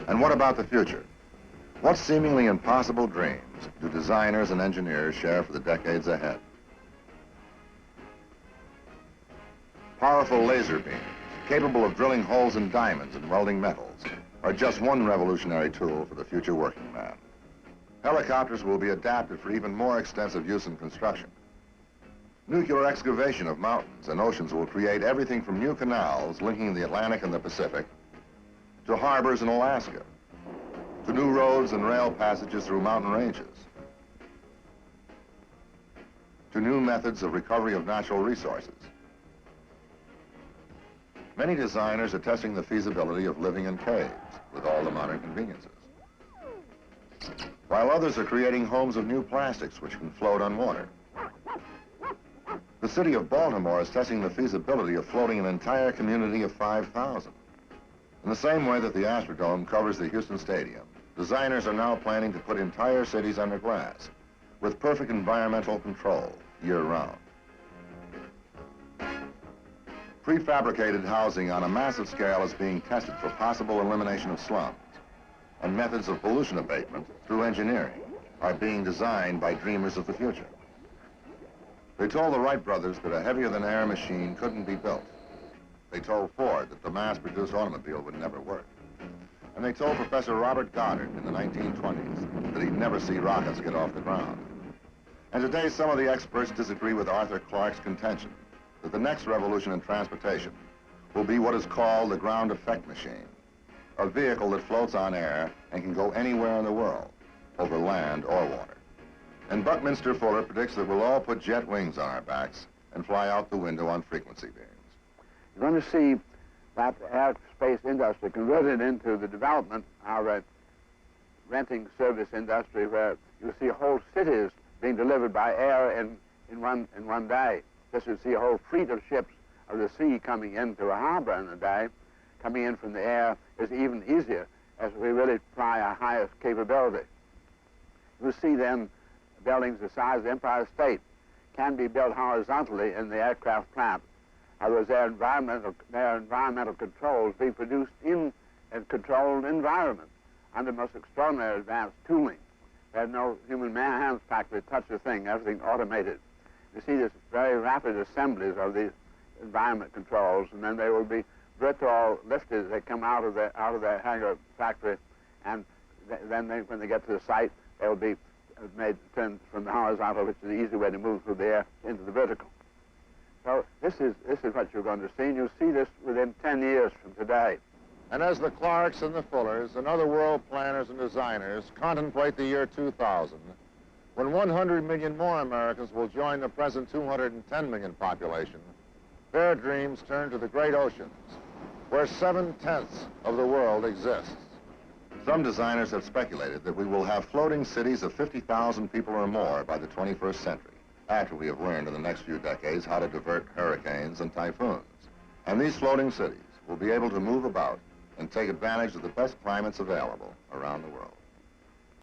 And what about the future? What seemingly impossible dreams do designers and engineers share for the decades ahead? Powerful laser beams, capable of drilling holes in diamonds and welding metals, are just one revolutionary tool for the future working man. Helicopters will be adapted for even more extensive use in construction. Nuclear excavation of mountains and oceans will create everything from new canals linking the Atlantic and the Pacific to harbors in Alaska, to new roads and rail passages through mountain ranges, to new methods of recovery of natural resources. Many designers are testing the feasibility of living in caves with all the modern conveniences, while others are creating homes of new plastics which can float on water. The city of Baltimore is testing the feasibility of floating an entire community of 5,000. In the same way that the Astrodome covers the Houston Stadium, designers are now planning to put entire cities under glass with perfect environmental control year-round. Prefabricated housing on a massive scale is being tested for possible elimination of slums, and methods of pollution abatement through engineering are being designed by dreamers of the future. They told the Wright brothers that a heavier-than-air machine couldn't be built. They told Ford that the mass-produced automobile would never work. And they told Professor Robert Goddard in the 1920s that he'd never see rockets get off the ground. And today, some of the experts disagree with Arthur Clarke's contention that the next revolution in transportation will be what is called the ground effect machine, a vehicle that floats on air and can go anywhere in the world, over land or water. And Buckminster Fuller predicts that we'll all put jet wings on our backs and fly out the window on frequency beams. You're going to see that aerospace industry converted into the development of a renting service industry where you see whole cities being delivered by air in one day. Just you see a whole fleet of ships of the sea coming into a harbor in a day. Coming in from the air is even easier as we really fly our highest capability. You see then buildings the size of the Empire State can be built horizontally in the aircraft plant. Otherwise, their environmental controls be produced in a controlled environment under most extraordinary advanced tooling. They have no human hands practically touch a thing, everything automated. You see this very rapid assemblies of these environment controls, and then they will be virtual lifted. They come out of their hangar factory, and then when they get to the site, they will be turned from the horizontal, which is the easy way to move through the air, into the vertical. So this is what you're going to see, and you'll see this within 10 years from today. And as the Clarks and the Fullers and other world planners and designers contemplate the year 2000, when 100 million more Americans will join the present 210 million population, their dreams turn to the great oceans, where 7/10 of the world exists. Some designers have speculated that we will have floating cities of 50,000 people or more by the 21st century, after we have learned in the next few decades how to divert hurricanes and typhoons. And these floating cities will be able to move about and take advantage of the best climates available around the world.